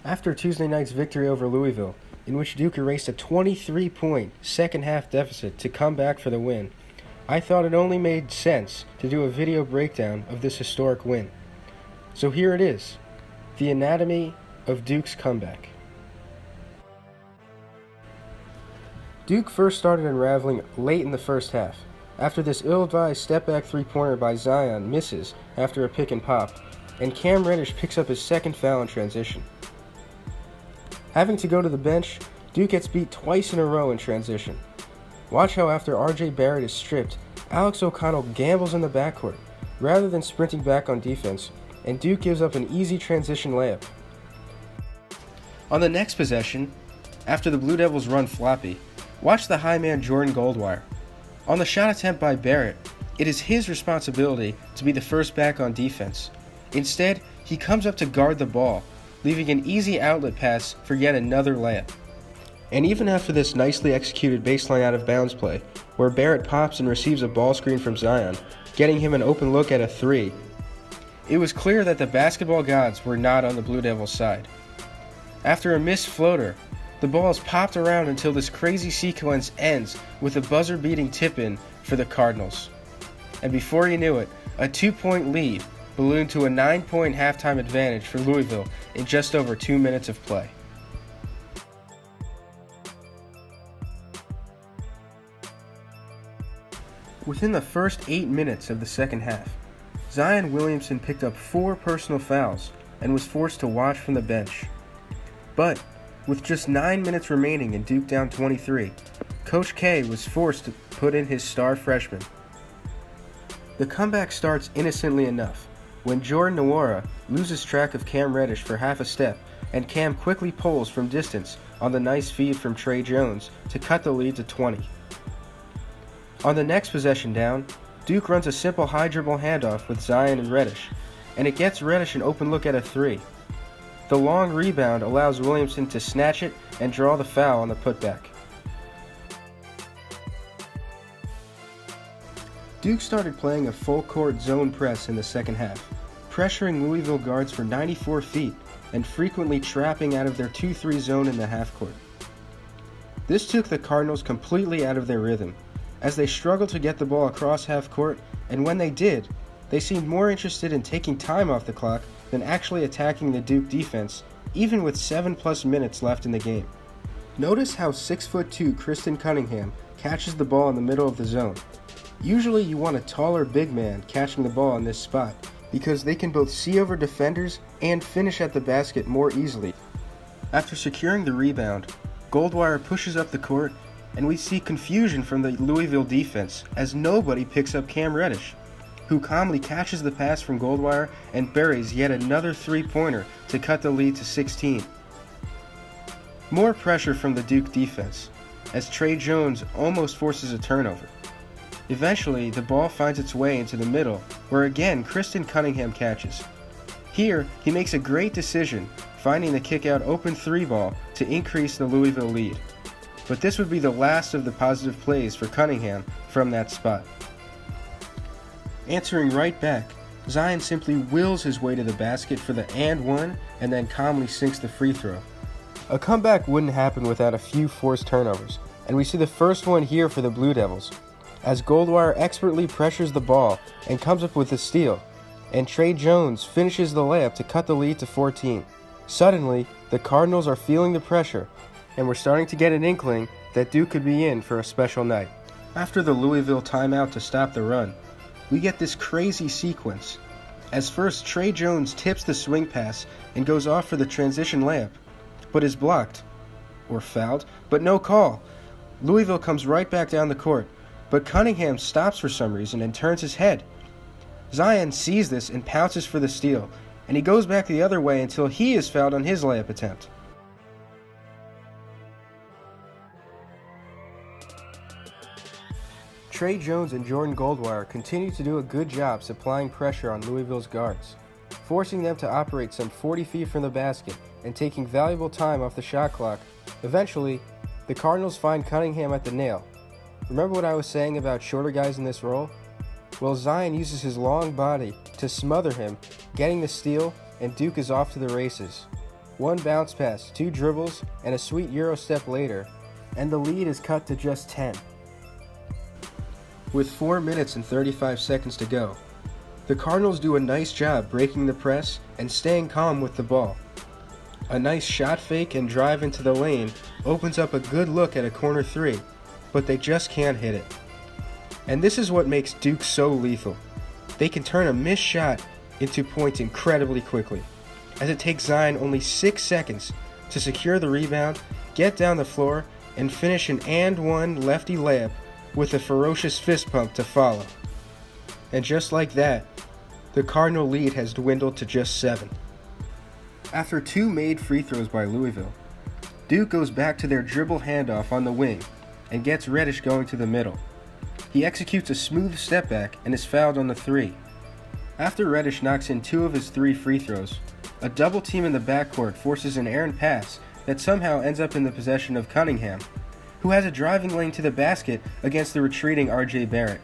After Tuesday night's victory over Louisville, in which Duke erased a 23-point second-half deficit to come back for the win, I thought it only made sense to do a video breakdown of this historic win. So here it is, the anatomy of Duke's comeback. Duke first started unraveling late in the first half. After this ill-advised step-back three-pointer by Zion misses after a pick and pop, and Cam Reddish picks up his second foul in transition. Having to go to the bench, Duke gets beat twice in a row in transition. Watch how after RJ Barrett is stripped, Alex O'Connell gambles in the backcourt, rather than sprinting back on defense, and Duke gives up an easy transition layup. On the next possession, after the Blue Devils run floppy, watch the high man Jordan Goldwire. On the shot attempt by Barrett, it is his responsibility to be the first back on defense. Instead, he comes up to guard the ball, leaving an easy outlet pass for yet another layup. And even after this nicely executed baseline out of bounds play, where Barrett pops and receives a ball screen from Zion, getting him an open look at a three, it was clear that the basketball gods were not on the Blue Devils' side. After a missed floater, the ball is popped around until this crazy sequence ends with a buzzer-beating tip-in for the Cardinals. And before you knew it, a 2-point lead ballooned to a 9-point halftime advantage for Louisville in just over 2 minutes of play. Within the first 8 minutes of the second half, Zion Williamson picked up 4 personal fouls and was forced to watch from the bench. But with just 9 minutes remaining and Duke down 23, Coach K was forced to put in his star freshman. The comeback starts innocently enough when Jordan Nwora loses track of Cam Reddish for half a step, and Cam quickly pulls from distance on the nice feed from Tre Jones to cut the lead to 20. On the next possession down, Duke runs a simple high dribble handoff with Zion and Reddish, and it gets Reddish an open look at a three. The long rebound allows Williamson to snatch it and draw the foul on the putback. Duke started playing a full-court zone press in the second half, pressuring Louisville guards for 94 feet and frequently trapping out of their 2-3 zone in the half-court. This took the Cardinals completely out of their rhythm, as they struggled to get the ball across half-court, and when they did, they seemed more interested in taking time off the clock than actually attacking the Duke defense, even with 7+ minutes left in the game. Notice how 6'2" Kristen Cunningham catches the ball in the middle of the zone. Usually you want a taller big man catching the ball in this spot, because they can both see over defenders and finish at the basket more easily. After securing the rebound, Goldwire pushes up the court, and we see confusion from the Louisville defense as nobody picks up Cam Reddish, who calmly catches the pass from Goldwire and buries yet another three-pointer to cut the lead to 16. More pressure from the Duke defense, as Tre Jones almost forces a turnover. Eventually, the ball finds its way into the middle, where again Kristen Cunningham catches. Here, he makes a great decision, finding the kick-out open three ball to increase the Louisville lead. But this would be the last of the positive plays for Cunningham from that spot. Answering right back, Zion simply wills his way to the basket for the and one and then calmly sinks the free throw. A comeback wouldn't happen without a few forced turnovers, and we see the first one here for the Blue Devils, as Goldwire expertly pressures the ball and comes up with a steal, and Tre Jones finishes the layup to cut the lead to 14. Suddenly, the Cardinals are feeling the pressure, and we're starting to get an inkling that Duke could be in for a special night. After the Louisville timeout to stop the run, we get this crazy sequence, as first Tre Jones tips the swing pass and goes off for the transition layup, but is blocked, or fouled, but no call. Louisville comes right back down the court, but Cunningham stops for some reason and turns his head. Zion sees this and pounces for the steal, and he goes back the other way until he is fouled on his layup attempt. Tre Jones and Jordan Goldwire continue to do a good job supplying pressure on Louisville's guards, forcing them to operate some 40 feet from the basket and taking valuable time off the shot clock. Eventually, the Cardinals find Cunningham at the nail. Remember what I was saying about shorter guys in this role? Well, Zion uses his long body to smother him, getting the steal, and Duke is off to the races. One bounce pass, 2 dribbles, and a sweet Euro step later, and the lead is cut to just 10. With 4 minutes and 35 seconds to go, the Cardinals do a nice job breaking the press and staying calm with the ball. A nice shot fake and drive into the lane opens up a good look at a corner 3, but they just can't hit it. And this is what makes Duke so lethal. They can turn a missed shot into points incredibly quickly, as it takes Zion only 6 seconds to secure the rebound, get down the floor, and finish an and-one lefty layup with a ferocious fist pump to follow. And just like that, the Cardinal lead has dwindled to just 7. After 2 made free throws by Louisville, Duke goes back to their dribble handoff on the wing and gets Reddish going to the middle. He executes a smooth step back and is fouled on the 3. After Reddish knocks in 2 of his 3 free throws, a double team in the backcourt forces an errant pass that somehow ends up in the possession of Cunningham, who has a driving lane to the basket against the retreating R.J. Barrett.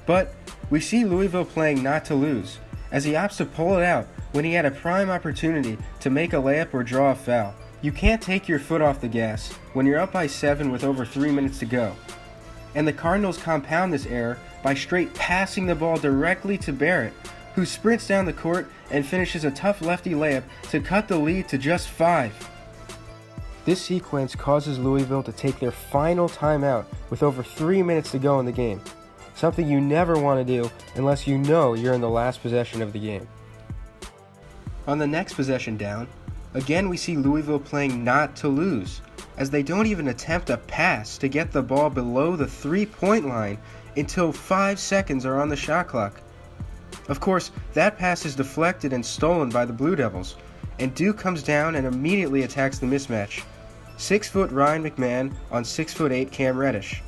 But we see Louisville playing not to lose, as he opts to pull it out when he had a prime opportunity to make a layup or draw a foul. You can't take your foot off the gas when you're up by 7 with over 3 minutes to go. And the Cardinals compound this error by straight passing the ball directly to Barrett, who sprints down the court and finishes a tough lefty layup to cut the lead to just 5. This sequence causes Louisville to take their final timeout with over 3 minutes to go in the game, something you never want to do unless you know you're in the last possession of the game. On the next possession down, again we see Louisville playing not to lose, as they don't even attempt a pass to get the ball below the 3-point line until 5 seconds are on the shot clock. Of course, that pass is deflected and stolen by the Blue Devils, and Duke comes down and immediately attacks the mismatch. 6-foot Ryan McMahon on 6'8" Cam Reddish.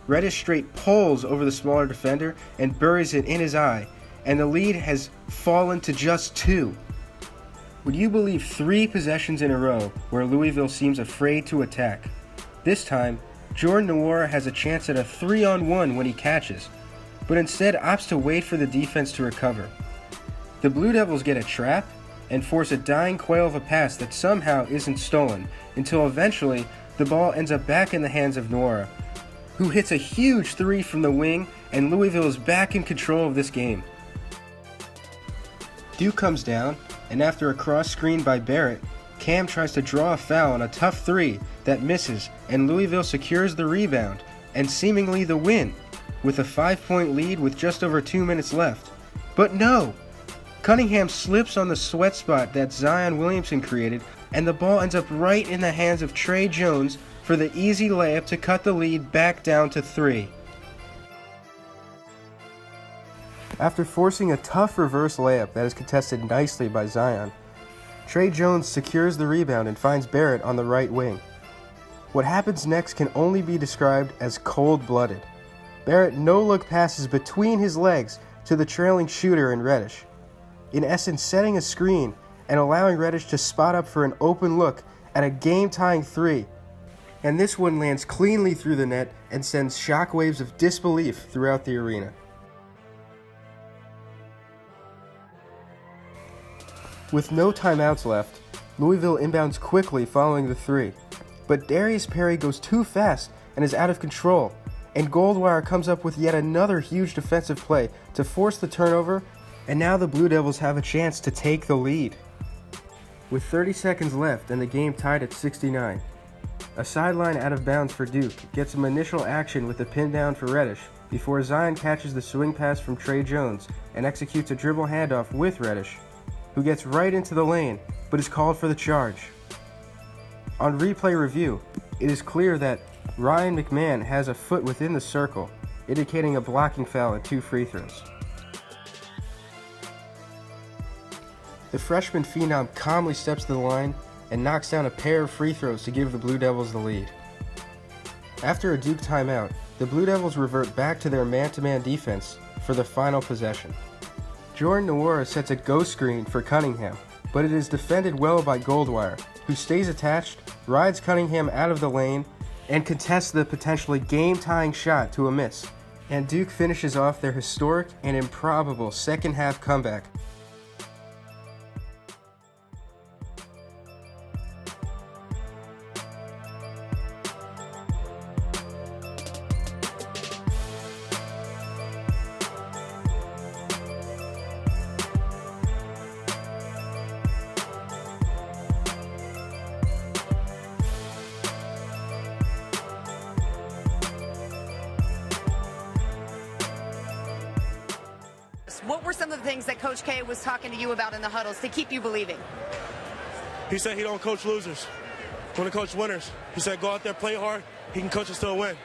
Reddish straight pulls over the smaller defender and buries it in his eye, and the lead has fallen to just 2. Would you believe 3 possessions in a row where Louisville seems afraid to attack? This time, Jordan Nwora has a chance at a 3-on-1 when he catches, but instead opts to wait for the defense to recover. The Blue Devils get a trap and force a dying quail of a pass that somehow isn't stolen, until eventually the ball ends up back in the hands of Nwora, who hits a huge 3 from the wing, and Louisville is back in control of this game. Duke comes down, and after a cross screen by Barrett, Cam tries to draw a foul on a tough 3 that misses, and Louisville secures the rebound and seemingly the win, with a 5-point lead with just over 2 minutes left. But no! Cunningham slips on the sweat spot that Zion Williamson created, and the ball ends up right in the hands of Tre Jones for the easy layup to cut the lead back down to 3. After forcing a tough reverse layup that is contested nicely by Zion, Tre Jones secures the rebound and finds Barrett on the right wing. What happens next can only be described as cold-blooded. Barrett no-look passes between his legs to the trailing shooter in Reddish, in essence setting a screen and allowing Reddish to spot up for an open look at a game-tying 3. And this one lands cleanly through the net and sends shockwaves of disbelief throughout the arena. With no timeouts left, Louisville inbounds quickly following the 3, but Darius Perry goes too fast and is out of control, and Goldwire comes up with yet another huge defensive play to force the turnover, and now the Blue Devils have a chance to take the lead. With 30 seconds left and the game tied at 69, a sideline out of bounds for Duke gets some initial action with the pin down for Reddish before Zion catches the swing pass from Tre Jones and executes a dribble handoff with Reddish, who gets right into the lane but is called for the charge. On replay review, it is clear that Ryan McMahon has a foot within the circle, indicating a blocking foul and 2 free throws. The freshman phenom calmly steps to the line and knocks down a pair of free throws to give the Blue Devils the lead. After a Duke timeout, the Blue Devils revert back to their man-to-man defense for the final possession. Jordan Nwora sets a ghost screen for Cunningham, but it is defended well by Goldwire, who stays attached, rides Cunningham out of the lane, and contests the potentially game-tying shot to a miss. And Duke finishes off their historic and improbable second-half comeback. What were some of the things that Coach K was talking to you about in the huddles to keep you believing? He said he don't coach losers. He want to coach winners. He said go out there, play hard. He can coach us to a win.